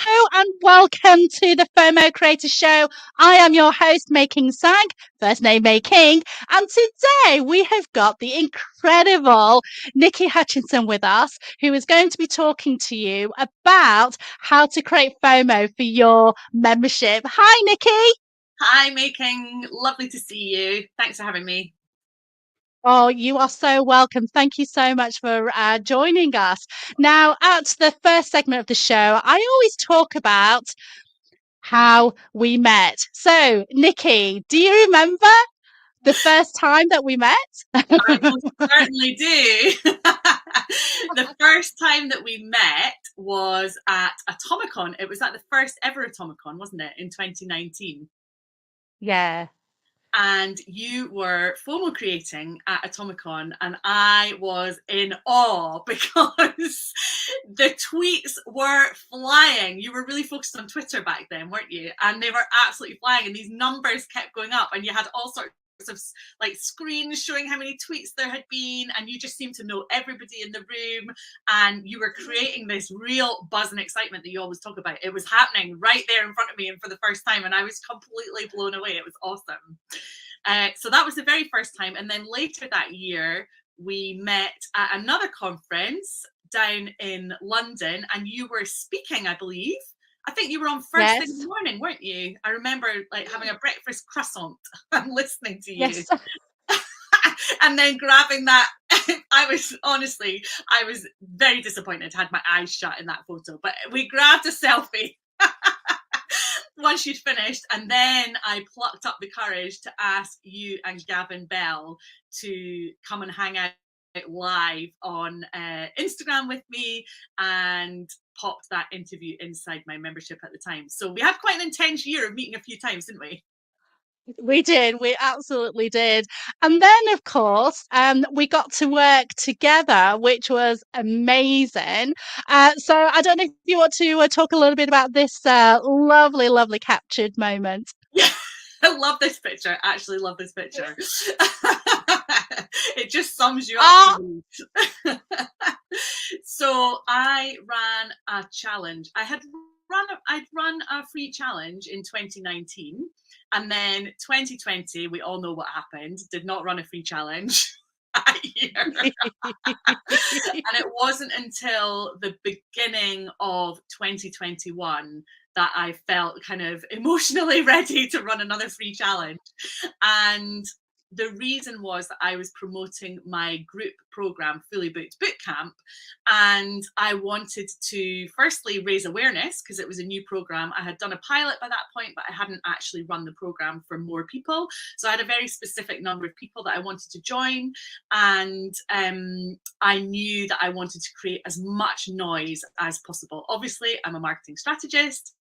Hello and welcome to the FOMO Creator Show. I am your host, Making Sang, first name Making, and today we have got the incredible Niki Hutchison with us, who is going to be talking to you about how to create FOMO for your membership. Hi, Niki. Hi, Making. Lovely to see you. Thanks for having me. Oh, you are so welcome. Thank you so much for joining us. Now, at the first segment of the show, I always talk about how we met. So, Niki, do you remember the first time that we met? I most certainly do. The first time that we met was at Atomicon. It was at the first ever Atomicon, wasn't it, in 2019? Yeah. And you were FOMO creating at Atomicon, and I was in awe because the tweets were flying. You were really focused on Twitter back then, weren't you? And they were absolutely flying, and these numbers kept going up, and you had all sorts of like screens showing how many tweets there had been, and you just seemed to know everybody in the room, and you were creating this real buzz and excitement that you always talk about. It was happening right there in front of me and for the first time, and I was completely blown away. It was awesome. So that was the very first time, and then later that year we met at another conference down in London, and you were speaking, I believe. I think you were on first thing in Yes. the morning, weren't you? I remember like having a breakfast croissant and listening to you. Yes. And then grabbing that. I was very disappointed, had my eyes shut in that photo, but we grabbed a selfie once you'd finished, and then I plucked up the courage to ask you and Gavin Bell to come and hang out live on Instagram with me, and popped that interview inside my membership at the time. So we had quite an intense year of meeting a few times, didn't we? We did. We absolutely did. And then, of course, we got to work together, which was amazing. So I don't know if you want to talk a little bit about this lovely, lovely captured moment. Yeah, I love this picture. I actually love this picture. It just sums you up Ah, for me. So I ran a challenge. I'd run a free challenge in 2019, and then 2020, we all know what happened. Did not run a free challenge that year. And it wasn't until the beginning of 2021 that I felt kind of emotionally ready to run another free challenge. And the reason was that I was promoting my group program, Fully Booked Bootcamp, and I wanted to firstly raise awareness because it was a new program. I had done a pilot by that point, but I hadn't actually run the program for more people. So I had a very specific number of people that I wanted to join, and I knew that I wanted to create as much noise as possible. Obviously, I'm a marketing strategist.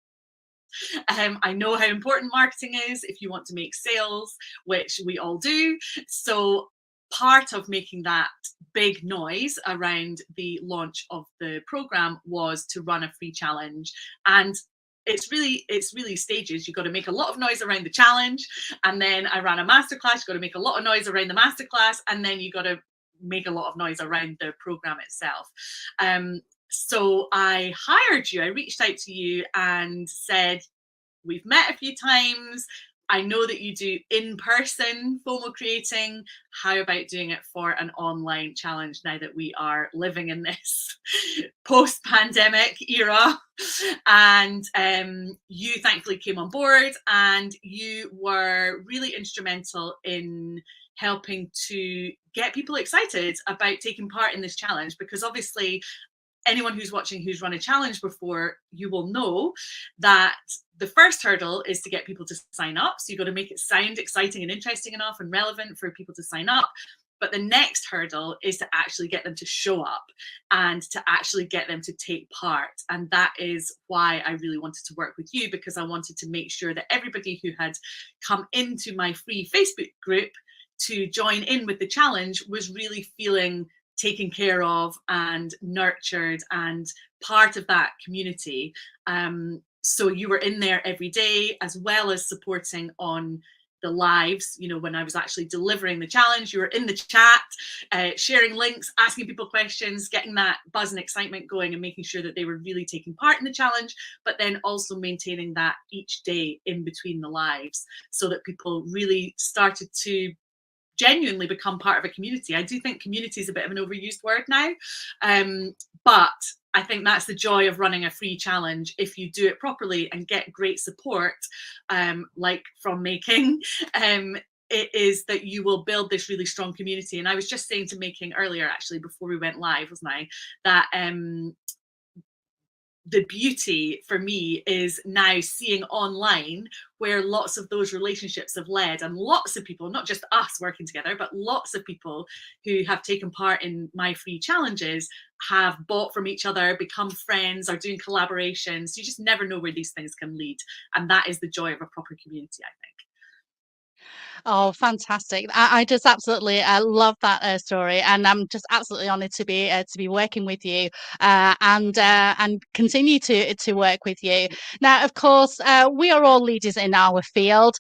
I know how important marketing is if you want to make sales, which we all do. So part of making that big noise around the launch of the program was to run a free challenge. And it's really stages. You've got to make a lot of noise around the challenge, and then I ran a masterclass. You've got to make a lot of noise around the masterclass, and then you got to make a lot of noise around the program itself. So I hired you. I reached out to you and said, we've met a few times. I know that you do in-person FOMO creating. How about doing it for an online challenge now that we are living in this post-pandemic era? And you thankfully came on board, and you were really instrumental in helping to get people excited about taking part in this challenge, because obviously anyone who's watching who's run a challenge before, you will know that the first hurdle is to get people to sign up. So you've got to make it sound exciting and interesting enough and relevant for people to sign up. But the next hurdle is to actually get them to show up and to actually get them to take part. And that is why I really wanted to work with you, because I wanted to make sure that everybody who had come into my free Facebook group to join in with the challenge was really feeling taken care of and nurtured and part of that community. So you were in there every day, as well as supporting on the lives, you know, when I was actually delivering the challenge, you were in the chat, sharing links, asking people questions, getting that buzz and excitement going and making sure that they were really taking part in the challenge, but then also maintaining that each day in between the lives so that people really started to genuinely become part of a community. I do think community is a bit of an overused word now, but I think that's the joy of running a free challenge if you do it properly and get great support, like from Making. It is that you will build this really strong community. And I was just saying to Making earlier, actually, before we went live, wasn't I, that the beauty for me is now seeing online where lots of those relationships have led, and lots of people, not just us working together, but lots of people who have taken part in my free challenges have bought from each other, become friends, are doing collaborations. You just never know where these things can lead. And that is the joy of a proper community, I think. Oh, fantastic! I just absolutely love that story, and I'm just absolutely honoured to be working with you and continue to work with you. Now, of course, we are all leaders in our field.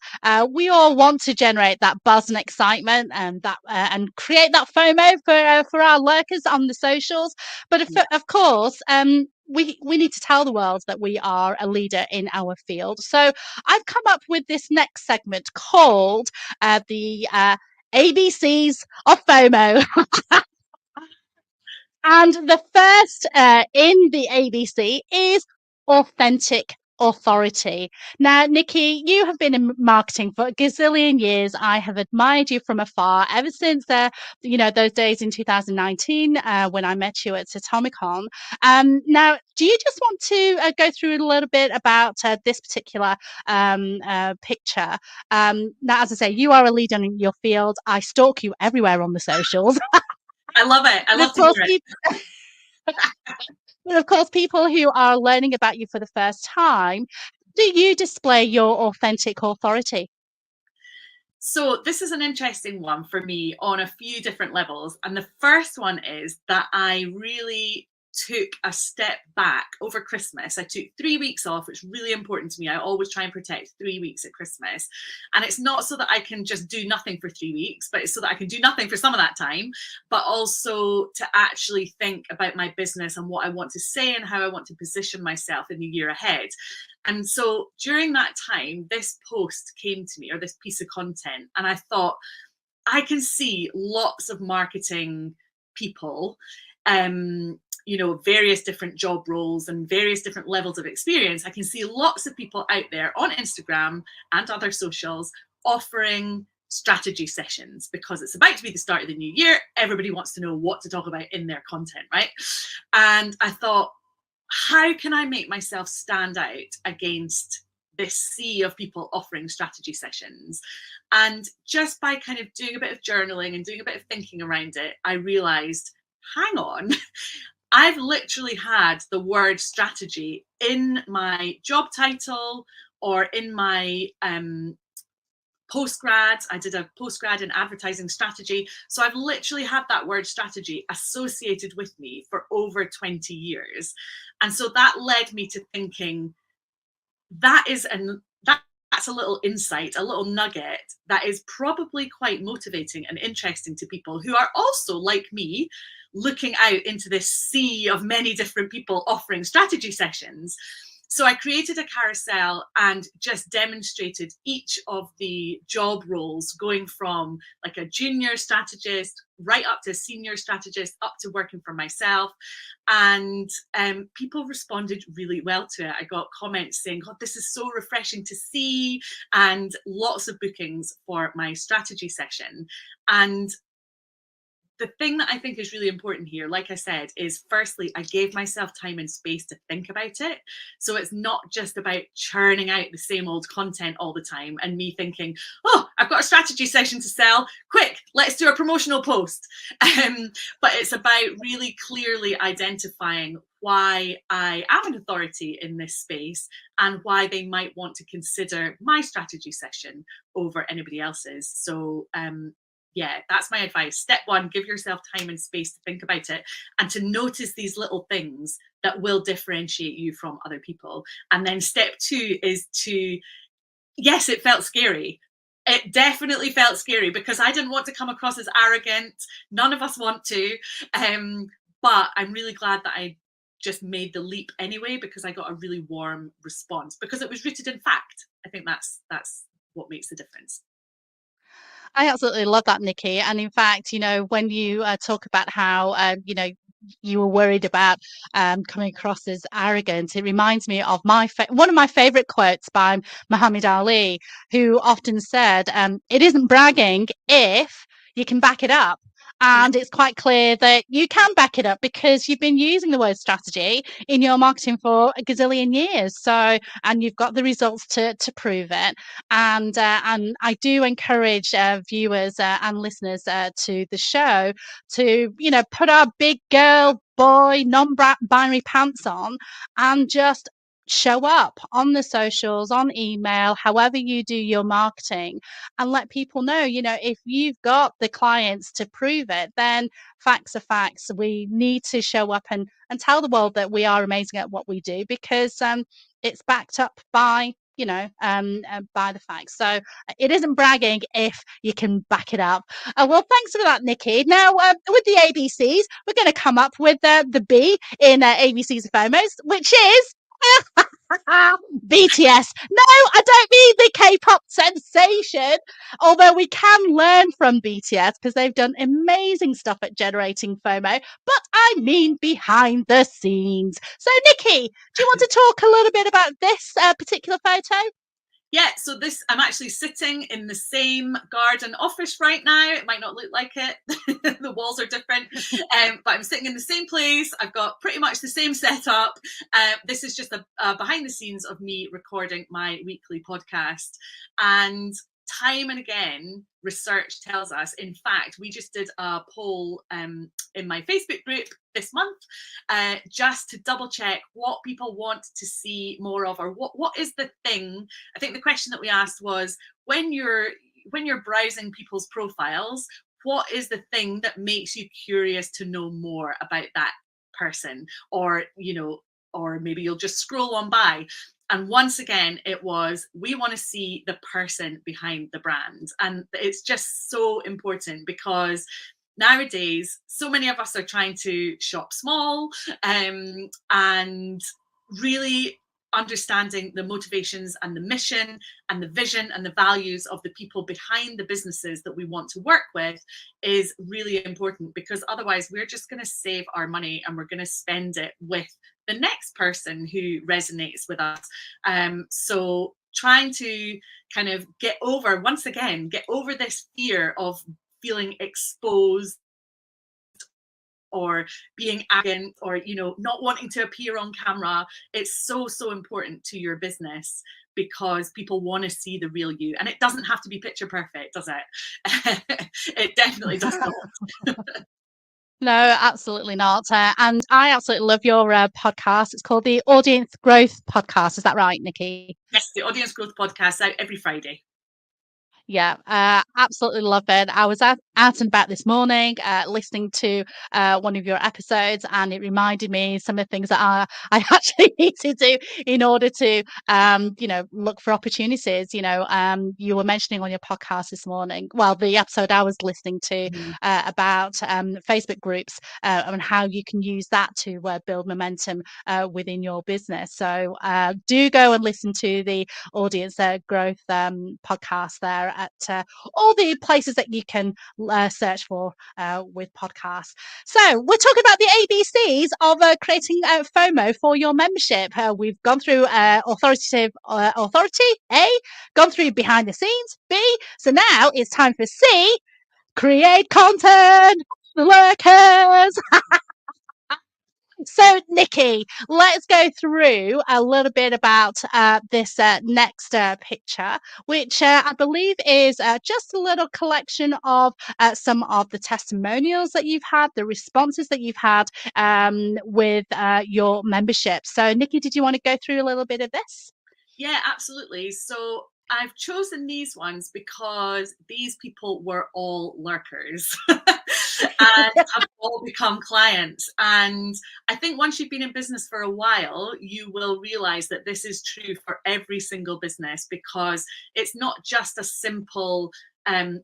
We all want to generate that buzz and excitement, and that and create that FOMO for our lurkers on the socials. But of course, we need to tell the world that we are a leader in our field. So I've come up with this next segment called the ABCs of FOMO. And the first in the ABC is authentic authority. Now, Niki, you have been in marketing for a gazillion years. I have admired you from afar ever since those days in 2019 when I met you at Atomicon. Now, do you just want to go through a little bit about this particular picture? Now, as I say, you are a leader in your field. I stalk you everywhere on the socials. I love it. I And of love to course, hear it. but of course, people who are learning about you for the first time, do you display your authentic authority? So this is an interesting one for me on a few different levels. And the first one is that I really took a step back over Christmas. I took 3 weeks off, which is really important to me. I always try and protect 3 weeks at Christmas. And it's not so that I can just do nothing for 3 weeks, but it's so that I can do nothing for some of that time, but also to actually think about my business and what I want to say and how I want to position myself in the year ahead. And so during that time, this post came to me, or this piece of content, and I thought, I can see lots of marketing people, various different job roles and various different levels of experience. I can see lots of people out there on Instagram and other socials offering strategy sessions because it's about to be the start of the new year. Everybody wants to know what to talk about in their content, right? And I thought, how can I make myself stand out against this sea of people offering strategy sessions? And just by kind of doing a bit of journaling and doing a bit of thinking around it, I realized, hang on, I've literally had the word strategy in my job title or in my postgrad. I did a postgrad in advertising strategy. So I've literally had that word strategy associated with me for over 20 years. And so that led me to thinking that's a little insight, a little nugget that is probably quite motivating and interesting to people who are also, like me, looking out into this sea of many different people offering strategy sessions. So I created a carousel and just demonstrated each of the job roles, going from like a junior strategist right up to a senior strategist, up to working for myself. And people responded really well to it. I got comments saying, God, this is so refreshing to see, and lots of bookings for my strategy session. And the thing that I think is really important here, like I said, is firstly, I gave myself time and space to think about it. So it's not just about churning out the same old content all the time and me thinking, oh, I've got a strategy session to sell. Quick, let's do a promotional post. But it's about really clearly identifying why I am an authority in this space and why they might want to consider my strategy session over anybody else's. So yeah, that's my advice. Step one, give yourself time and space to think about it and to notice these little things that will differentiate you from other people. And then step two is to, yes, it felt scary. It definitely felt scary because I didn't want to come across as arrogant. None of us want to. But I'm really glad that I just made the leap anyway, because I got a really warm response because it was rooted in fact. I think that's what makes the difference. I absolutely love that, Nikki. And in fact, when you talk about how, you were worried about coming across as arrogant, it reminds me of one of my favorite quotes by Muhammad Ali, who often said, it isn't bragging if you can back it up. Yeah. And it's quite clear that you can back it up because you've been using the word strategy in your marketing for a gazillion years. So, and you've got the results to prove it. And I do encourage viewers and listeners to the show to put our big girl boy non-binary pants on and just show up on the socials, on email, however you do your marketing, and let people know, if you've got the clients to prove it, then facts are facts. We need to show up and tell the world that we are amazing at what we do, because it's backed up by by the facts. So it isn't bragging if you can back it up. Well, thanks for that, Nikki. Now, with the ABCs, we're going to come up with the B in ABCs of FOMOs, which is BTS. No, I don't mean the K-pop sensation, although we can learn from BTS because they've done amazing stuff at generating FOMO, but I mean behind the scenes. So, Nikki, do you want to talk a little bit about this particular photo? Yeah, so I'm actually sitting in the same garden office right now. It might not look like it. The walls are different, but I'm sitting in the same place. I've got pretty much the same setup. This is just a behind the scenes of me recording my weekly podcast. And time and again, research tells us, in fact, we just did a poll in my Facebook group this month, just to double check what people want to see more of, or what is the thing. I think the question that we asked was, when you're browsing people's profiles, what is the thing that makes you curious to know more about that person? Or or maybe you'll just scroll on by. And once again, it was, we want to see the person behind the brand. And it's just so important, because nowadays, so many of us are trying to shop small, and really understanding the motivations and the mission and the vision and the values of the people behind the businesses that we want to work with is really important, because otherwise we're just going to save our money and we're going to spend it with the next person who resonates with us. So trying to kind of get over this fear of feeling exposed or being arrogant, or not wanting to appear on camera. It's so important to your business, because people want to see the real you, and it doesn't have to be picture perfect, does it? It definitely does not. No, absolutely not. And I absolutely love your podcast. It's called the Audience Growth Podcast. Is that right, Nikki? Yes, the Audience Growth Podcast, out every Friday. Yeah, absolutely love it. I was out and about this morning, listening to one of your episodes, and it reminded me some of the things that I actually need to do in order to, look for opportunities. You were mentioning on your podcast this morning, well, the episode I was listening to about Facebook groups and how you can use that to build momentum within your business. So do go and listen to the Audience Growth podcast there at all the places that you can search for with podcasts. So we're talking about the ABCs of creating FOMO for your membership. We've gone through authority, A, gone through behind the scenes, B. So now it's time for C, create content, lurkers. So, Nikki, let's go through a little bit about this next picture, which I believe is just a little collection of some of the testimonials that you've had, the responses that you've had with your membership. So, Nikki, did you want to go through a little bit of this? Yeah, absolutely. So I've chosen these ones because these people were all lurkers. and have all become clients. And I think once you've been in business for a while, you will realize that this is true for every single business, because it's not just a simple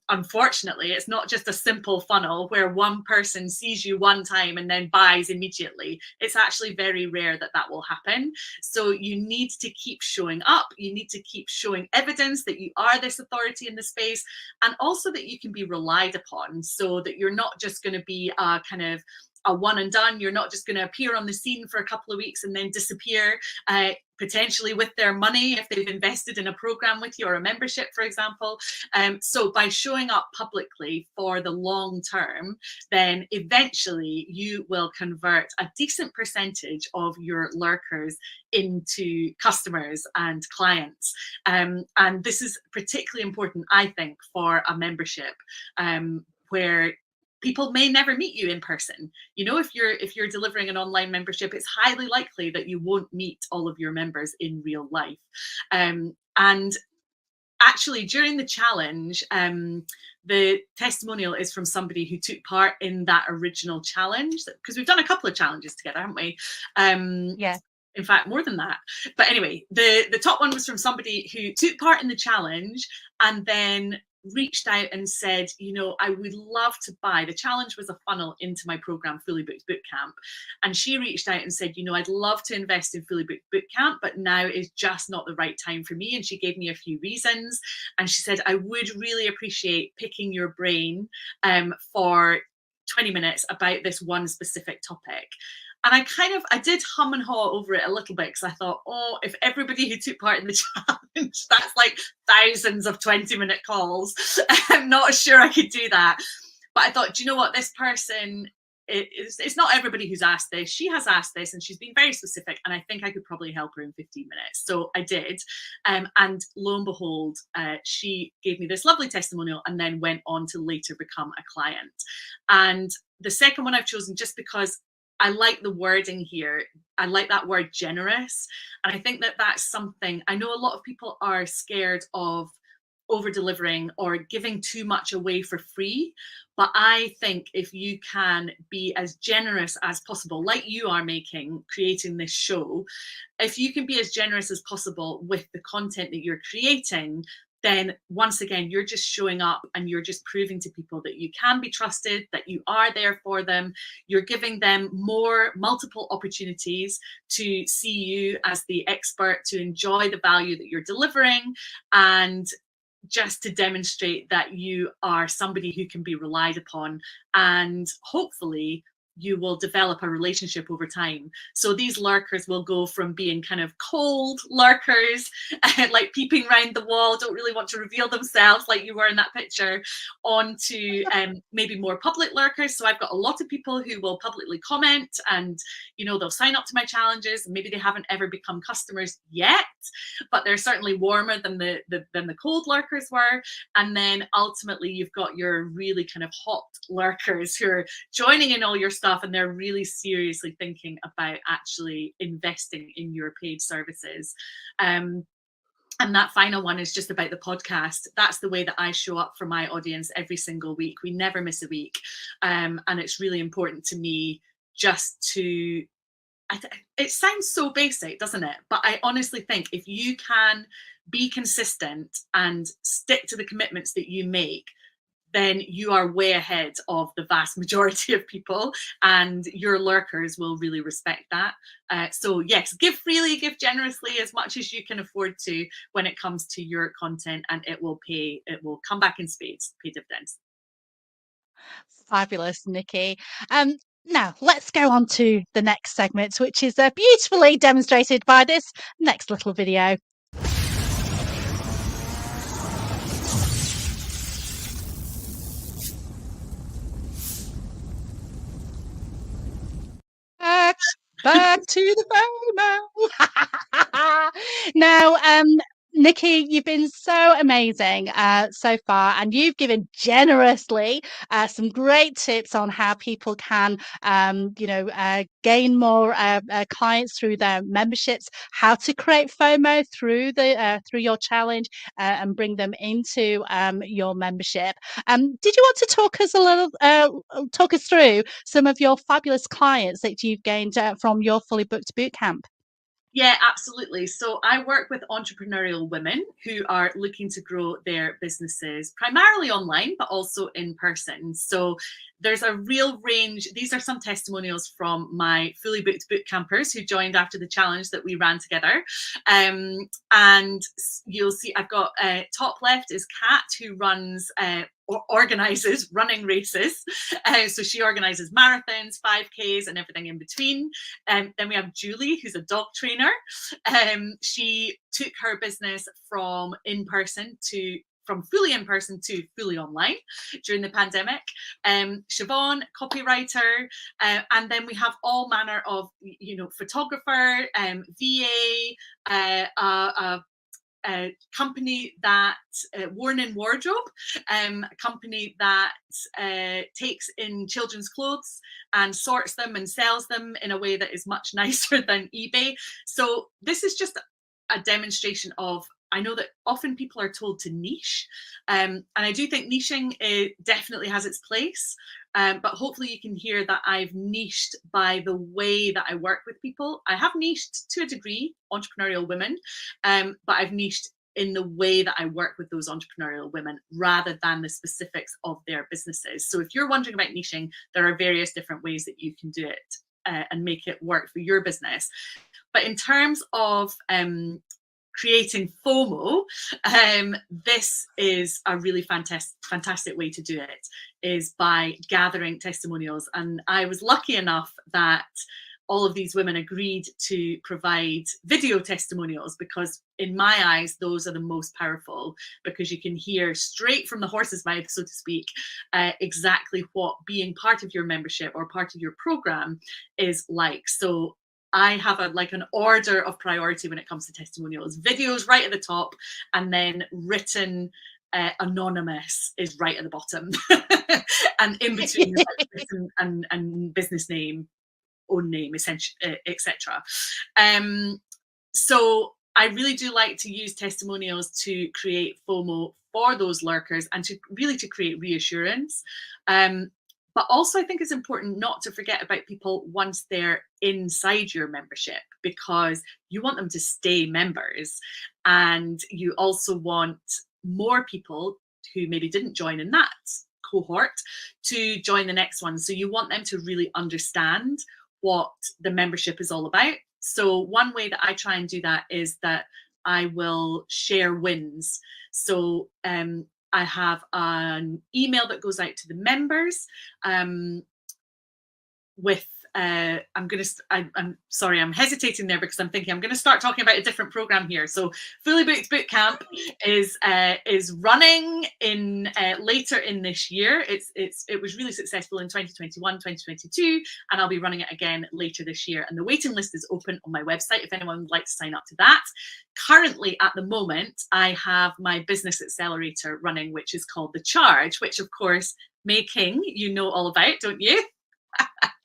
unfortunately, it's not just a simple funnel where one person sees you one time and then buys immediately. It's actually very rare that that will happen. So you need to keep showing up. You need to keep showing evidence that you are this authority in the space, and also that you can be relied upon, so that you're not just going to be a kind of a one and done. You're not just going to appear on the scene for a couple of weeks and then disappear, potentially with their money if they've invested in a program with you or a membership, for example. So by showing up publicly for the long term, then eventually you will convert a decent percentage of your lurkers into customers and clients. And this is particularly important, I think, for a membership where people may never meet you in person. You know, if you're delivering an online membership, it's highly likely that you won't meet all of your members in real life. And actually, during the challenge, the testimonial is from somebody who took part in that original challenge, because we've done a couple of challenges together, haven't we? Yeah. In fact, more than that. But anyway, the top one was from somebody who took part in the challenge and then reached out and said, you know, I would love to buy. The challenge was a funnel into my program, Fully Booked Bootcamp. And she reached out and said, you know, I'd love to invest in Fully Booked Bootcamp, but now is just not the right time for me. And she gave me a few reasons. And she said, I would really appreciate picking your brain for 20 minutes about this one specific topic. And I did hum and haw over it a little bit, because I thought, oh, if everybody who took part in the challenge, that's like thousands of 20-minute calls. I'm not sure I could do that. But I thought, do you know what? This person, it's not everybody who's asked this. She has asked this and she's been very specific. And I think I could probably help her in 15 minutes. So I did. And lo and behold, she gave me this lovely testimonial and then went on to later become a client. And the second one I've chosen just because I like the wording here. I like that word generous. And I think that that's something, I know a lot of people are scared of over delivering or giving too much away for free. But I think if you can be as generous as possible, like you are creating this show, if you can be as generous as possible with the content that you're creating, then once again, you're just showing up and you're just proving to people that you can be trusted, that you are there for them. You're giving them multiple opportunities to see you as the expert, to enjoy the value that you're delivering, and just to demonstrate that you are somebody who can be relied upon. And hopefully you will develop a relationship over time. So these lurkers will go from being kind of cold lurkers, like peeping around the wall, don't really want to reveal themselves like you were in that picture, on to maybe more public lurkers. So I've got a lot of people who will publicly comment, and you know, they'll sign up to my challenges. Maybe they haven't ever become customers yet, but they're certainly warmer than the cold lurkers were. And then ultimately you've got your really kind of hot lurkers who are joining in all your stuff, and they're really seriously thinking about actually investing in your paid services. And that final one is just about the podcast. That's the way that I show up for my audience every single week. We never miss a week. And it's really important to me just to, it sounds so basic, doesn't it? But I honestly think if you can be consistent and stick to the commitments that you make, then you are way ahead of the vast majority of people, and your lurkers will really respect that. So yes, give freely, give generously, as much as you can afford to when it comes to your content, and it will come back in spades, pay dividends. Fabulous, Niki. Now let's go on to the next segment, which is beautifully demonstrated by this next little video. Back to the FOMO. Now, Niki, you've been so amazing so far, and you've given generously some great tips on how people can, gain more clients through their memberships, how to create FOMO through your challenge, and bring them into your membership. Did you want to talk us through some of your fabulous clients that you've gained from your Fully Booked Bootcamp? Yeah, absolutely. So I work with entrepreneurial women who are looking to grow their businesses primarily online, but also in person. So there's a real range. These are some testimonials from my Fully Booked Boot Campers who joined after the challenge that we ran together. And you'll see I've got top left is Kat, who runs or organizes running races. So she organizes marathons, 5Ks, and everything in between. Then we have Julie, who's a dog trainer. She took her business from fully in person to fully online during the pandemic. Siobhan, copywriter, and then we have all manner of, photographer, VA, a company that Worn in Wardrobe, a company that takes in children's clothes and sorts them and sells them in a way that is much nicer than eBay. So this is just a demonstration of, I know that often people are told to niche, and I do think niching definitely has its place. But hopefully you can hear that I've niched by the way that I work with people. I have niched to a degree, entrepreneurial women, but I've niched in the way that I work with those entrepreneurial women rather than the specifics of their businesses. So if you're wondering about niching, there are various different ways that you can do it and make it work for your business. But in terms of creating FOMO, this is a really fantastic way to do it, is by gathering testimonials. And I was lucky enough that all of these women agreed to provide video testimonials, because in my eyes, those are the most powerful, because you can hear straight from the horse's mouth, so to speak, exactly what being part of your membership or part of your program is like. So I have an order of priority when it comes to testimonials. Videos right at the top, and then written anonymous is right at the bottom. And in between is like written and business name, own name, etc. So I really do like to use testimonials to create FOMO for those lurkers and to create reassurance. But also I think it's important not to forget about people once they're inside your membership, because you want them to stay members, and you also want more people who maybe didn't join in that cohort to join the next one. So you want them to really understand what the membership is all about. So one way that I try and do that is that I will share wins. So I have an email that goes out to the members with I'm sorry, I'm hesitating there because I'm thinking I'm going to start talking about a different program here. So Fully Booked Bootcamp is running in later in this year. It was really successful in 2021, 2022, and I'll be running it again later this year. And the waiting list is open on my website if anyone would like to sign up to that. Currently, at the moment, I have my business accelerator running, which is called The Charge, which of course, May King, you know all about, don't you?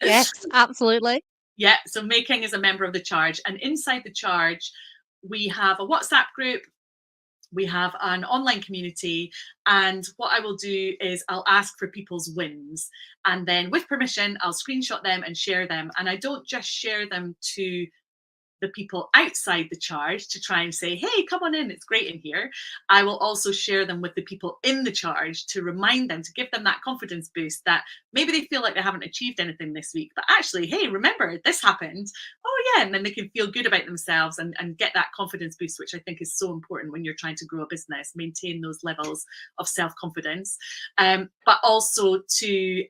Yes, absolutely. Yeah, so May King is a member of The Charge, and inside The Charge, we have a WhatsApp group, we have an online community, and what I will do is I'll ask for people's wins, and then with permission, I'll screenshot them and share them. And I don't just share them to the people outside the charge to try and say, hey, come on in, it's great in here. I will also share them with the people in the charge to remind them, to give them that confidence boost that maybe they feel like they haven't achieved anything this week, but actually, hey, remember, this happened. Oh yeah, and then they can feel good about themselves and get that confidence boost, which I think is so important when you're trying to grow a business, maintain those levels of self-confidence. But also to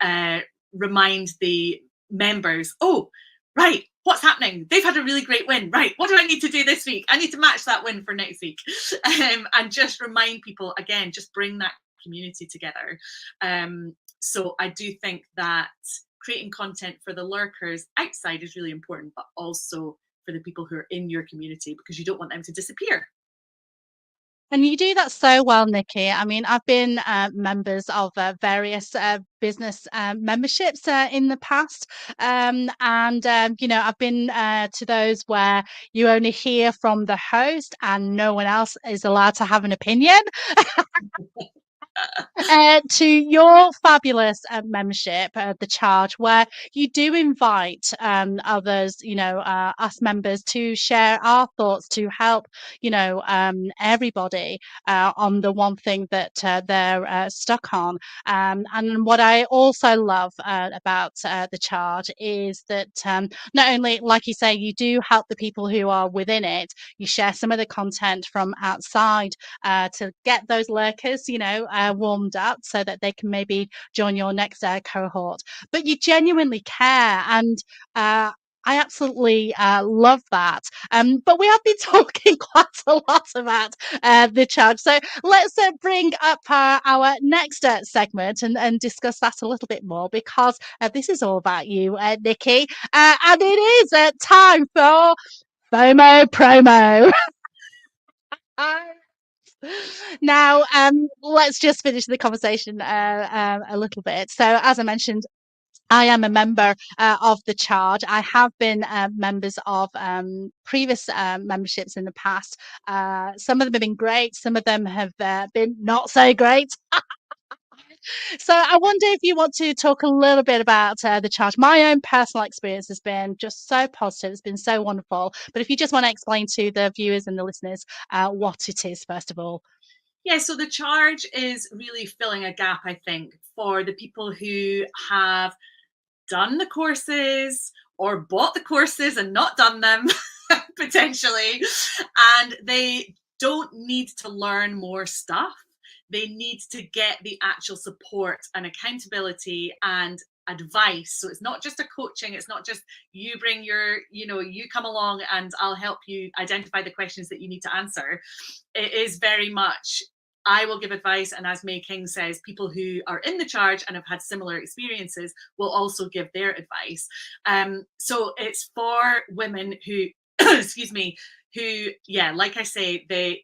remind the members, oh, right, what's happening? They've had a really great win. Right, what do I need to do this week? I need to match that win for next week. And just remind people, again, just bring that community together. So I do think that creating content for the lurkers outside is really important, but also for the people who are in your community, because you don't want them to disappear. And you do that so well, Nikki. I mean, I've been members of various business memberships in the past. And, I've been to those where you only hear from the host and no one else is allowed to have an opinion. To your fabulous membership, the charge, where you do invite others, us members to share our thoughts to help, everybody on the one thing that they're stuck on. And what I also love about the charge is that not only, like you say, you do help the people who are within it, you share some of the content from outside to get those lurkers, warmed up so that they can maybe join your next cohort. But you genuinely care, and I absolutely love that. But we have been talking quite a lot about the charge. So let's bring up our next segment and discuss that a little bit more, because this is all about you, Nikki. And it is time for FOMO promo. Now, let's just finish the conversation a little bit. So, as I mentioned, I am a member of the charge. I have been members of previous memberships in the past. Some of them have been great. Some of them have been not so great. So I wonder if you want to talk a little bit about the charge. My own personal experience has been just so positive. It's been so wonderful. But if you just want to explain to the viewers and the listeners what it is, first of all. Yeah, so the charge is really filling a gap, I think, for the people who have done the courses or bought the courses and not done them potentially, and they don't need to learn more stuff. They need to get the actual support and accountability and advice. So it's not just a coaching, it's not just you bring your, you come along and I'll help you identify the questions that you need to answer. It is very much, I will give advice, and as May King says, people who are in the charge and have had similar experiences will also give their advice. So it's for women who, excuse me, who, yeah, like I say, they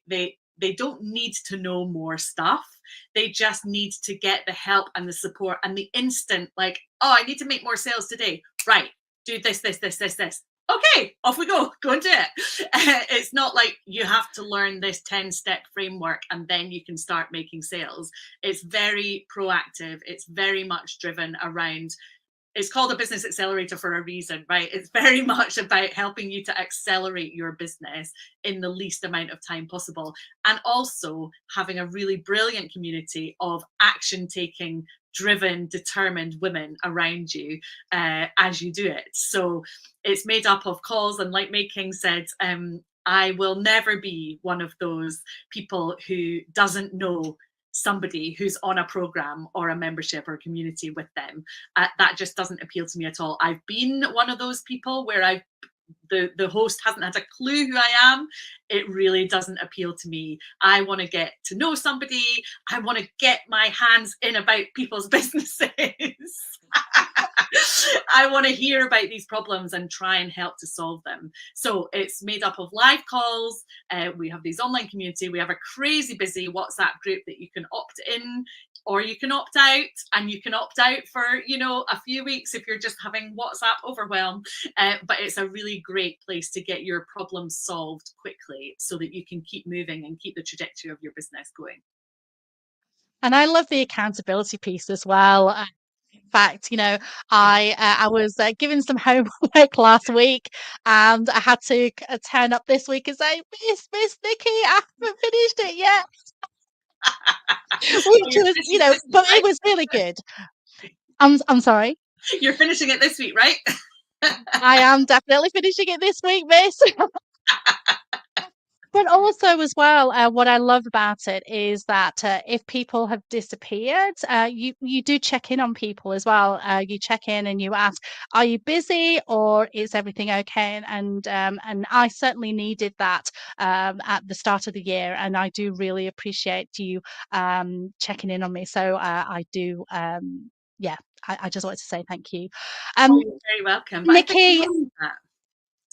don't need to know more stuff. They just need to get the help and the support and the instant, like, oh, I need to make more sales today. Right, do this. Okay, off we go and do it. It's not like you have to learn this 10-step framework and then you can start making sales. It's very proactive. It's very much driven around, it's called a business accelerator for a reason, right? It's very much about helping you to accelerate your business in the least amount of time possible, and also having a really brilliant community of action taking, driven, determined women around you as you do it. So it's made up of calls, and like May King said, I will never be one of those people who doesn't know somebody who's on a program or a membership or a community with them. That just doesn't appeal to me at all. I've been one of those people where the host hasn't had a clue who I am. It really doesn't appeal to me. I want to get to know somebody. I want to get my hands in about people's businesses. I want to hear about these problems and try and help to solve them. So it's made up of live calls. We have these online community. We have a crazy busy WhatsApp group that you can opt in, or you can opt out, and you can opt out for, a few weeks if you're just having WhatsApp overwhelm. But it's a really great place to get your problems solved quickly so that you can keep moving and keep the trajectory of your business going. And I love the accountability piece as well. In fact, I was given some homework last week, and I had to turn up this week and say, Miss Nikki, I haven't finished it yet. Which was, but it was really good. I'm sorry. You're finishing it this week, right? I am definitely finishing it this week, miss. But also, as well, what I love about it is that if people have disappeared, you do check in on people as well. You check in and you ask, "Are you busy, or is everything okay?" And I certainly needed that at the start of the year, and I do really appreciate you checking in on me. So I do, yeah. I just wanted to say thank you, Oh, you're very welcome. But I think Nikki. I love that.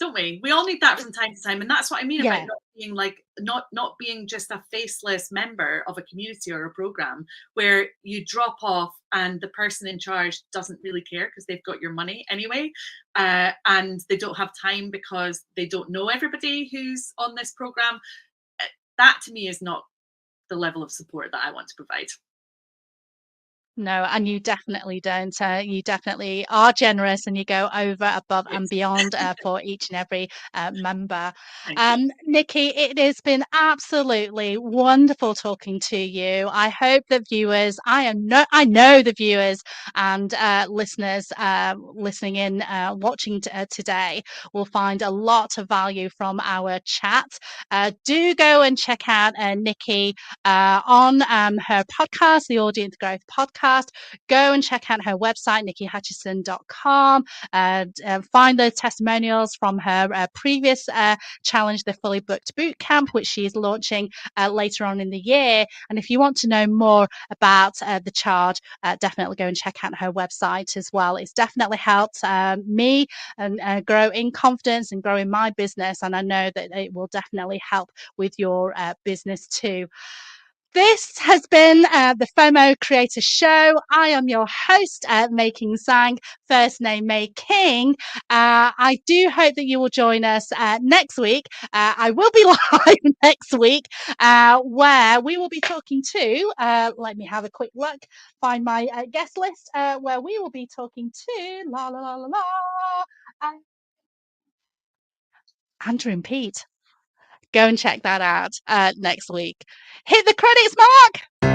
don't we? We all need that from time to time, and that's what I mean about Yeah. not being like not being just a faceless member of a community or a program where you drop off and the person in charge doesn't really care because they've got your money anyway, and they don't have time because they don't know everybody who's on this program. That to me is not the level of support that I want to provide. No, and you definitely don't. You definitely are generous and you go over, above, and Yes, beyond for each and every member. thank you. Nikki, it has been absolutely wonderful talking to you. I hope the viewers, I know the viewers and listeners listening in, watching today will find a lot of value from our chat. Do go and check out Nikki on her podcast, the Audience Growth Podcast. Go and check out her website, nikihutchison.com. Find those testimonials from her previous challenge, the Fully Booked Bootcamp, which she's launching later on in the year. And if you want to know more about the charge, definitely go and check out her website as well. It's definitely helped me and grow in confidence and grow in my business. And I know that it will definitely help with your business too. This has been the FOMO Creator Show. I am your host, Making Sang, first name May King. I do hope that you will join us next week. I will be live next week, where we will be talking to, let me have a quick look, find my guest list, where we will be talking to, Andrew and Pete. Go and check that out next week. Hit the credits, Mark!